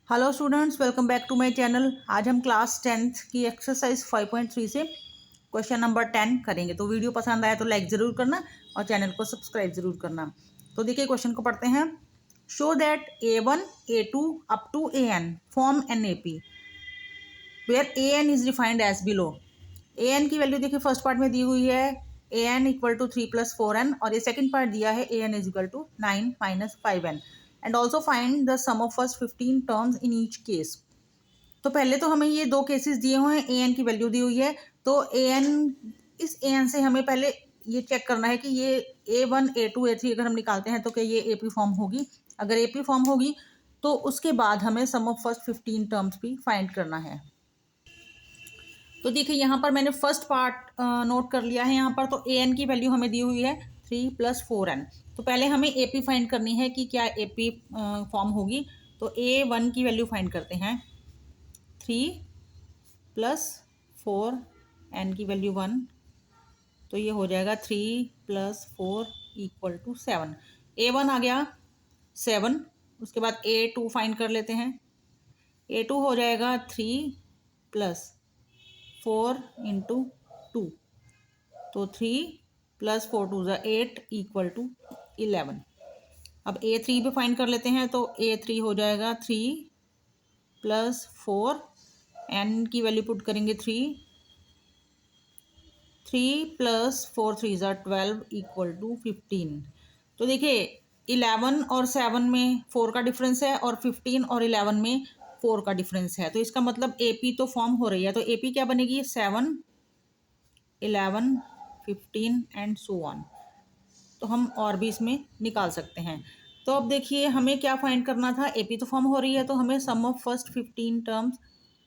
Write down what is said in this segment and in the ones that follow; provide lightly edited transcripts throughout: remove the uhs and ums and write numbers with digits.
Hello students, welcome back to my channel. आज हम class 10th की एक्सरसाइज 5.3 से क्वेश्चन नंबर 10 करेंगे। तो वीडियो पसंद आया तो लाइक ज़रूर करना और चैनल को सब्सक्राइब ज़रूर करना। तो देखिए क्वेश्चन को पढ़ते हैं। Show that A1 A2 up to AN form an AP where AN is defined as below. AN की वैल्यू देखिए फर्स्ट पार्ट में दी हुई है AN इक्वल टू 3 + 4n और ये सेकंड पार्ट दिया है AN is equal to 9 - 5n and also find the sum of first 15 terms in each case. तो पहले तो हमें ये दो केसेस दिए हुए हैं, AN की वैल्यू दी हुई है। तो AN, इस AN से हमें पहले ये चेक करना है कि ये A1 A2 A3 अगर हम निकालते हैं तो क्या ये AP फॉर्म होगी। अगर AP फॉर्म होगी तो उसके बाद हमें सम ऑफ फर्स्ट 15 टर्म्स भी फाइंड करना है। तो देखिए यहाँ पर मैंने फर्स्ट पार्ट नोट कर लिया है। यहाँ पर तो AN की वैल्यू हमें दी हुई है 3 + 4n। तो पहले हमें AP फाइंड करनी है कि क्या AP फॉर्म होगी। तो A1 की वैल्यू फाइंड करते हैं 3 + 4n की वैल्यू 1। तो ये हो जाएगा 3 + 4 = 7। A1 आ गया 7। उसके बाद A2 फाइंड कर लेते हैं। A2 हो जाएगा 3 + 4 × 2। तो 3 + 4 2 = 8 = 11। अब A3 भी फाइंड कर लेते हैं। तो A3 हो जाएगा 3 + 4, n की वैल्यू पुट करेंगे 3 + 4 3 = 12 = 15। तो देखिए 11 और 7 में 4 का डिफरेंस है और 15 और 11 में 4 का डिफरेंस है। तो इसका मतलब AP तो फॉर्म हो रही है। तो AP क्या बनेगी 7 11 15 एंड सो ऑन। तो हम और भी इसमें निकाल सकते हैं। तो अब देखिए हमें क्या फाइंड करना था। AP तो फॉर्म हो रही है तो हमें सम ऑफ फर्स्ट 15 टर्म्स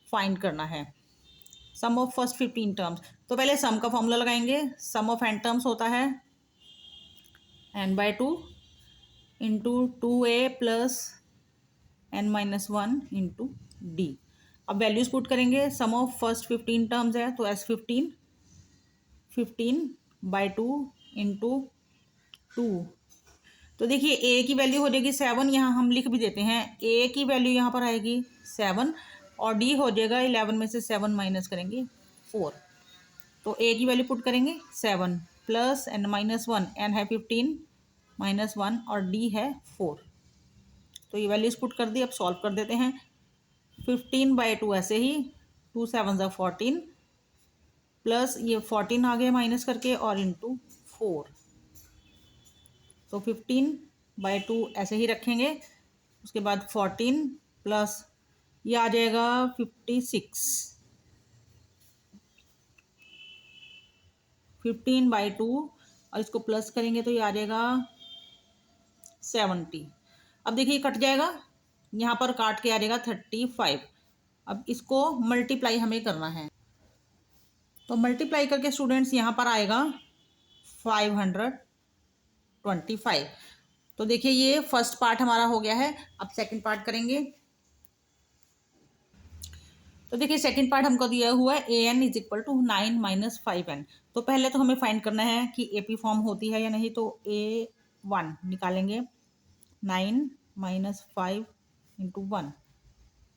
फाइंड करना है। सम ऑफ फर्स्ट 15 टर्म्स। तो पहले सम का फॉर्मूला लगाएंगे। सम ऑफ n टर्म्स होता है n/2 × 2a + n - 1 × d। अब वैल्यूज पुट करेंगे। सम ऑफ फर्स्ट 15 टर्म्स है तो S15 15/2 × 2। तो देखिए A की वैल्यू हो जाएगी 7। यहाँ हम लिख भी देते हैं A की वैल्यू यहाँ पर आएगी 7 और D हो जाएगा 11 में से 7 माइनस करेंगे 4। तो A की वैल्यू पुट करेंगे 7 + n - 1, n है 15 - 1 और D है 4। तो ये वैल्यूज पुट कर दी। अब सॉल्व कर देते हैं। 15/2 ऐसे ही 2 7 = 14 प्लस ये 14 आ गया माइनस करके और इंटू 4। तो 15/2 ऐसे ही रखेंगे। उसके बाद 14 प्लस ये आ जाएगा 56। 15/2 और इसको प्लस करेंगे तो ये आ जाएगा 70। अब देखिए कट जाएगा, यहाँ पर काट के आ जाएगा 35। अब इसको मल्टीप्लाई हमें करना है। तो मल्टीप्लाई करके स्टूडेंट्स यहाँ पर आएगा 525। तो देखिए ये फर्स्ट पार्ट हमारा हो गया है। अब सेकंड पार्ट करेंगे। तो देखिए सेकंड पार्ट हमको दिया हुआ है AN = 9 - 5n। तो पहले तो हमें फाइंड करना है कि AP फॉर्म होती है या नहीं। तो A1 निकालेंगे 9 - 5 × 1।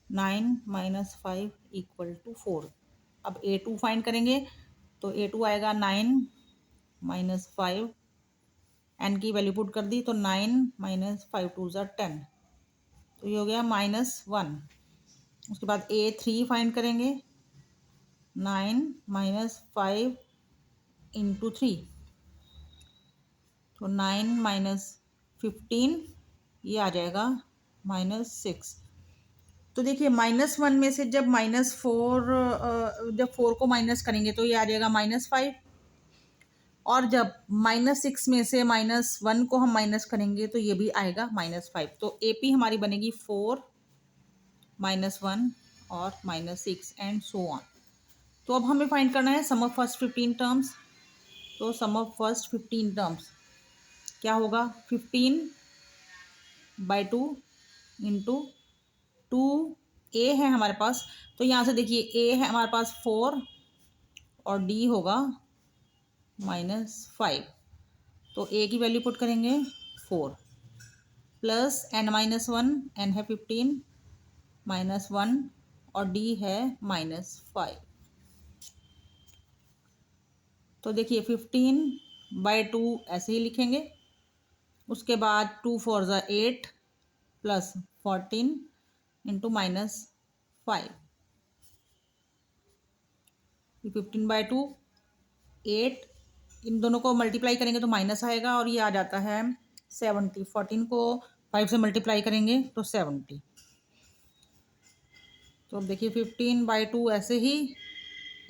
9 - 5 = 4। अब A2 फाइंड करेंगे। तो A2 आएगा 9 - 5, n की वैल्यू पुट कर दी। तो 9 - 5 2 = 10। तो ये हो गया -1। उसके बाद A3 फाइंड करेंगे 9 - 5 × 3। तो 9 - 15 ये आ जाएगा -6। तो देखिए -1 में से जब -4 जब 4 को माइनस करेंगे तो ये आ जाएगा -5 और जब -6 में से -1 को हम माइनस करेंगे तो ये भी आएगा -5। तो AP हमारी बनेगी 4 -1 और -6 एंड सो ऑन। तो अब हमें फाइंड करना है सम ऑफ फर्स्ट 15 टर्म्स। तो सम ऑफ फर्स्ट 15 टर्म्स क्या होगा 15/2 × 2a है हमारे पास। तो यहाँ से देखिए A है हमारे पास 4 और D होगा -5। तो A की वैल्यू पुट करेंगे 4 प्लस n - 1, n है 15 -1 और D है -5। तो देखिए 15/2 ऐसे ही लिखेंगे। उसके बाद 2 4 ज़ा 8 प्लस 14 इंटू -5। 15/2 8, इन दोनों को मल्टीप्लाई करेंगे तो माइनस आएगा और ये आ जाता है 70। 14 को 5 से मल्टीप्लाई करेंगे तो 70। तो अब देखिए 15/2 ऐसे ही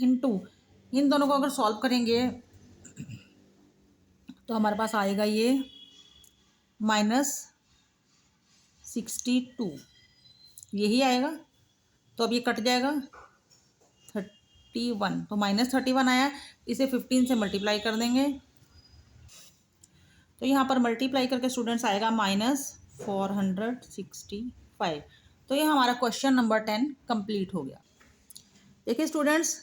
इंटू, इन दोनों को अगर सॉल्व करेंगे तो हमारे पास आएगा ये -62, यही आएगा। तो अब ये कट जाएगा 31, तो -31 आया। इसे 15 से मल्टीप्लाई कर देंगे तो यहाँ पर मल्टीप्लाई करके स्टूडेंट्स आएगा -465। तो ये हमारा क्वेश्चन नंबर 10 कंप्लीट हो गया। देखिए स्टूडेंट्स,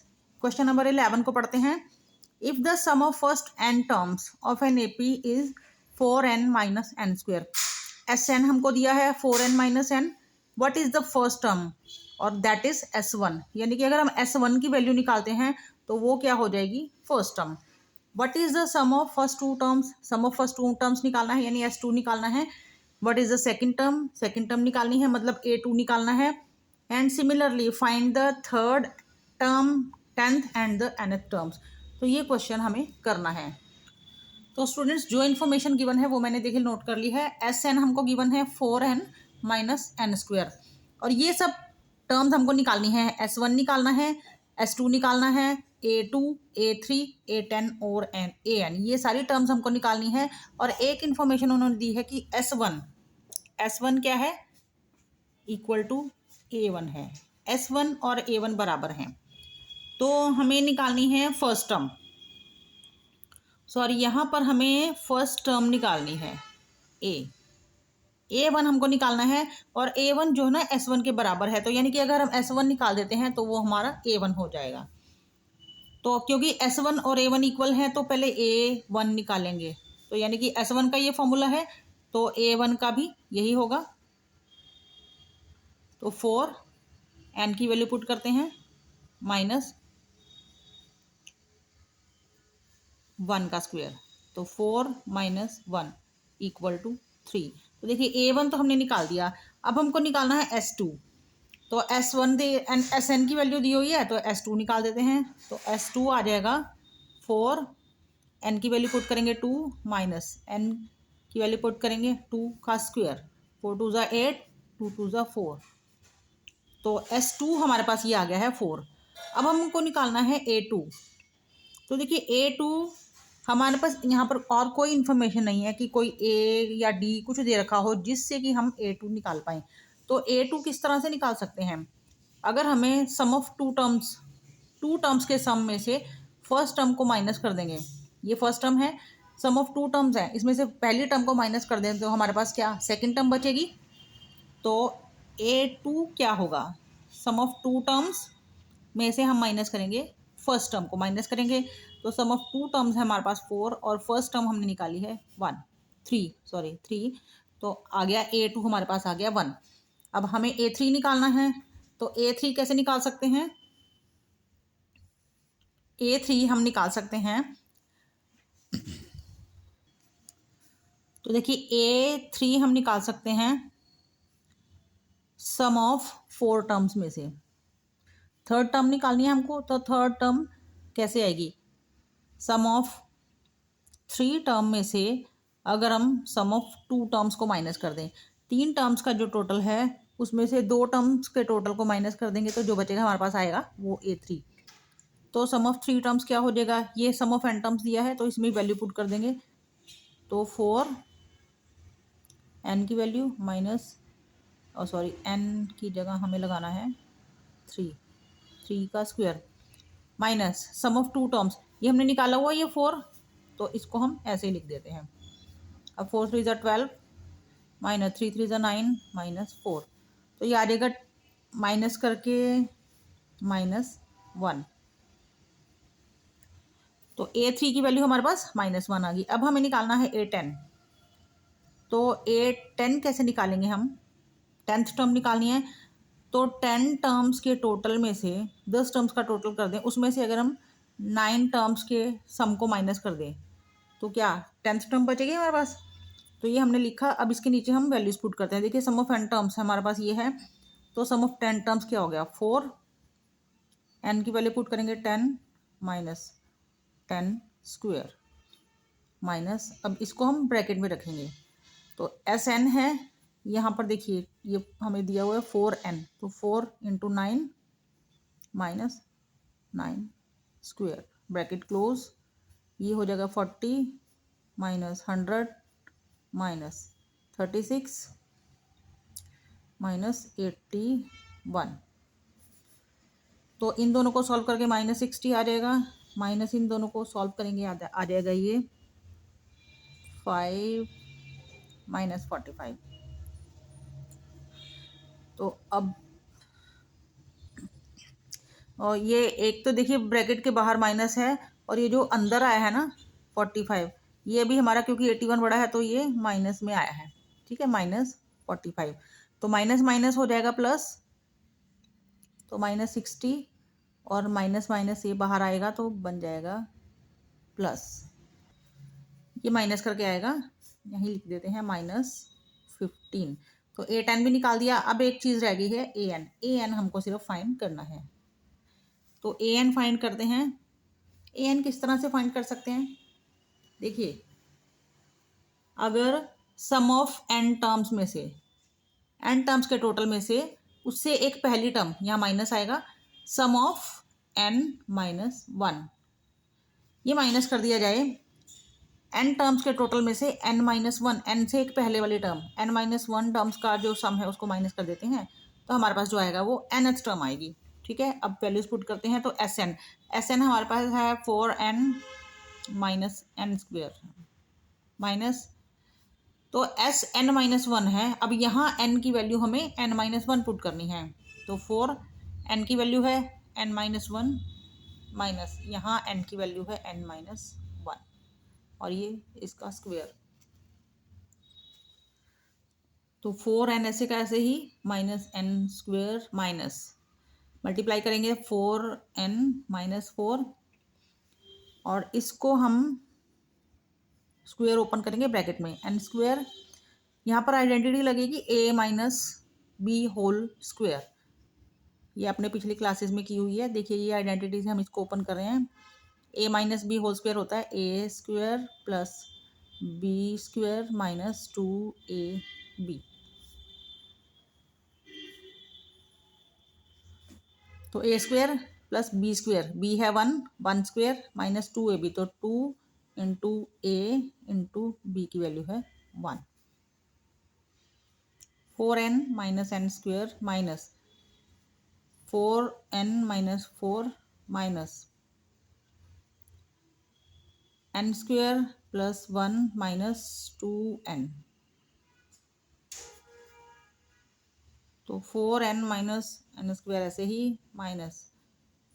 क्वेश्चन नंबर 11 को पढ़ते हैं। If the sum of first n terms of an AP is 4n - n²। Sn हमको दिया है 4n - n। What is the first term, और दैट इज S1। यानी कि अगर हम S1 की वैल्यू निकालते हैं तो वो क्या हो जाएगी, first term. What is the sum of first two terms, sum of first two terms निकालना है यानी S2 निकालना है। What is the second term, second term निकालनी है मतलब A2 निकालना है। And similarly find the third term, 10th and the nth terms. तो ये क्वेश्चन हमें करना है। तो स्टूडेंट्स, जो इन्फॉर्मेशन गिवन है वो मैंने देखिए नोट कर ली है। Sn हमको गिवन है 4n - n², और ये सब टर्म्स हमको निकालनी है। S1 निकालना है, S2 निकालना है, A2, A3, A10 और AN, ये सारी टर्म्स हमको निकालनी है। और एक इन्फॉर्मेशन उन्होंने दी है कि S1 क्या है, इक्वल टू A1 है। S1 और A1 बराबर हैं, तो हमें निकालनी है फर्स्ट टर्म। सॉरी, यहाँ पर हमें फर्स्ट टर्म निकालनी है। A1 हमको निकालना है, और A1 जो है ना S1 के बराबर है। तो यानी कि अगर हम S1 निकाल देते हैं तो वो हमारा A1 हो जाएगा। तो क्योंकि S1 और A1 इक्वल हैं तो पहले A1 निकालेंगे। तो यानी कि S1 का ये फॉर्मूला है तो A1 का भी यही होगा। तो 4 n की वैल्यू पुट करते हैं -1 का स्क्वायर, तो 4 - 1 इक्वल टू 3। तो देखिए A1 तो हमने निकाल दिया। अब हमको निकालना है S2। तो S1 दे एन Sn की वैल्यू दी हुई है तो S2 निकाल देते हैं। तो S2 आ जाएगा 4, n की वैल्यू पुट करेंगे 2 माइनस n की वैल्यू पुट करेंगे 2 का स्क्वायर। 4 2 ज़ा 8, 2 2 ज़ा 4। तो S2 हमारे पास ये आ गया है 4। अब हमको निकालना है A2। तो देखिए A2 हमारे पास यहाँ पर और कोई इन्फॉर्मेशन नहीं है कि कोई A या D कुछ दे रखा हो जिससे कि हम A2 निकाल पाएँ। तो A2 किस तरह से निकाल सकते हैं, अगर हमें सम ऑफ टू टर्म्स के सम में से फर्स्ट टर्म को माइनस कर देंगे। ये फर्स्ट टर्म है, सम ऑफ टू टर्म्स है, इसमें से पहली टर्म को माइनस कर दें तो हमारे पास क्या सेकंड टर्म बचेगी। तो A2 क्या होगा, सम ऑफ टू टर्म्स में से हम माइनस करेंगे, फर्स्ट टर्म को माइनस करेंगे। तो सम ऑफ टू टर्म्स है हमारे पास 4, और फर्स्ट टर्म हमने निकाली है 3। तो आ गया A2 हमारे पास आ गया 1। अब हमें A3 निकालना है। तो A3 कैसे निकाल सकते हैं, A3 हम निकाल सकते हैं। तो देखिए A3 हम निकाल सकते हैं सम ऑफ 4 टर्म्स में से। थर्ड टर्म निकालनी है हमको, तो थर्ड टर्म कैसे आएगी, सम ऑफ 3 टर्म में से अगर हम सम ऑफ 2 टर्म्स को माइनस कर दें, 3 टर्म्स का जो टोटल है उसमें से 2 टर्म्स के टोटल को माइनस कर देंगे तो जो बचेगा हमारे पास आएगा वो A3। तो सम ऑफ 3 टर्म्स क्या हो जाएगा, ये सम ऑफ n टर्म्स दिया है तो इसमें वैल्यू पुट कर देंगे। तो 4 n की वैल्यू माइनस, और सॉरी n की जगह हमें लगाना है 3 का square minus sum of 2 terms, ये हमने निकाला हुआ ये 4, तो इसको हम ऐसे ही लिख देते हैं। अब 4 3 ज़ा 12 माइनस 3 3 ज़ा 9 -4। तो ये आ जाएगा माइनस करके -1। तो A3 की वैल्यू हमारे पास -1 आ गई। अब हमें निकालना है A10। तो A10 कैसे निकालेंगे हम, 10th टर्म निकालनी है। तो 10 टर्म्स के टोटल में से 10 टर्म्स का टोटल कर दें, उसमें से अगर हम 9 टर्म्स के सम को माइनस कर दें तो क्या 10th टर्म बचेगी हमारे पास। तो ये हमने लिखा। अब इसके नीचे हम वैल्यूज पुट करते हैं। देखिए सम ऑफ n टर्म्स हमारे पास ये है, तो सम ऑफ 10 टर्म्स क्या हो गया 4, n की वैल्यू पुट करेंगे 10 माइनस 10 स्क्वायर माइनस, अब इसको हम ब्रैकेट में रखेंगे तो एस एन है। यहाँ पर देखिए ये हमें दिया हुआ है 4n, तो 4 into 9 minus 9 square bracket close, ये हो जाएगा 40 माइनस 100 माइनस 36 माइनस 81। तो इन दोनों को सॉल्व करके माइनस 60 आ जाएगा, माइनस इन दोनों को सॉल्व करेंगे आ जाएगा ये 5 माइनस 45। तो अब और ये एक तो देखिए ब्रैकेट के बाहर माइनस है, और ये जो अंदर आया है ना 45, ये भी हमारा क्योंकि 81 बड़ा है तो ये माइनस में आया है, ठीक है, माइनस 45। तो माइनस माइनस हो जाएगा प्लस, तो माइनस 60 और माइनस माइनस ये बाहर आएगा तो बन जाएगा प्लस, ये माइनस करके आएगा, यहीं लिख देते हैं माइनस 15। तो 8n भी निकाल दिया। अब एक चीज़ रह गई है an हमको सिर्फ फाइंड करना है। तो an फाइंड करते हैं। an किस तरह से फाइंड कर सकते हैं, देखिए अगर सम ऑफ n टर्म्स में से n टर्म्स के टोटल में से उससे एक पहली टर्म यहाँ माइनस आएगा, सम ऑफ n माइनस 1, ये माइनस कर दिया जाए n टर्म्स के टोटल में से n माइनस 1, n से एक पहले वाली टर्म n माइनस 1 टर्म्स का जो सम है उसको माइनस कर देते हैं, तो हमारे पास जो आएगा वो nth टर्म आएगी, ठीक है। अब वैल्यूज पुट करते हैं तो एस एन हमारे पास है 4n minus n square minus, तो एस एन माइनस 1 है। अब यहाँ n की वैल्यू हमें n माइनस 1 पुट करनी है, तो 4 n की वैल्यू है n माइनस 1 माइनस यहाँ n की वैल्यू है n माइनस 1 और ये इसका स्क्वायर, तो 4n ऐसे का ऐसे ही minus n square minus multiply करेंगे 4n माइनस 4, और इसको हम स्क्वायर ओपन करेंगे ब्रैकेट में n स्क्वायर, यहाँ पर आइडेंटिटी लगेगी a minus B whole square, ये आपने पिछली क्लासेस में की हुई है। देखिए ये आइडेंटिटी से हम इसको ओपन कर रहे हैं। a minus B whole square होता है a square plus b square minus 2ab, तो a square plus b square, b है 1 स्क्वायर माइनस 2ab, तो 2 इंटू a इंटू बी की वैल्यू है 1। 4n minus n square minus 4n minus 4 minus n square plus 1 minus 2n, तो 4n minus n square ऐसे ही minus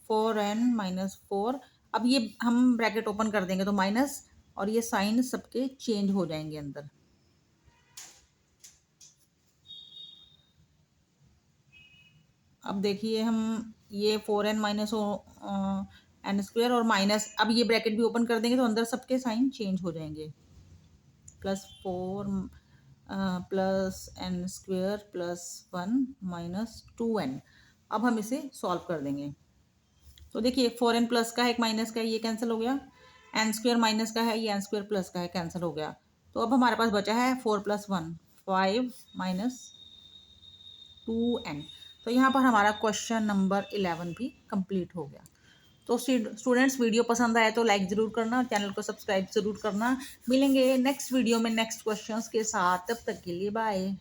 4n minus 4। अब ये हम ब्रैकेट ओपन कर देंगे तो माइनस, और ये साइन सबके चेंज हो जाएंगे अंदर। अब देखिए हम ये 4n माइनस n स्क्वायर और माइनस, अब ये ब्रैकेट भी ओपन कर देंगे तो अंदर सबके साइन चेंज हो जाएंगे, plus 4 plus n square plus 1 minus 2n। अब हम इसे सॉल्व कर देंगे। तो देखिए 4n प्लस का है, एक माइनस का है, ये कैंसिल हो गया, n स्क्वायर माइनस का है, ये n स्क्वायर प्लस का है, कैंसिल हो गया। तो अब हमारे पास बचा है 4 प्लस 1 5 माइनस 2n। तो यहाँ पर हमारा क्वेश्चन नंबर 11 भी कंप्लीट हो गया। तो स्टूडेंट्स वीडियो पसंद आए तो लाइक ज़रूर करना, चैनल को सब्सक्राइब ज़रूर करना। मिलेंगे नेक्स्ट वीडियो में नेक्स्ट क्वेश्चंस के साथ, तब तक के लिए बाय।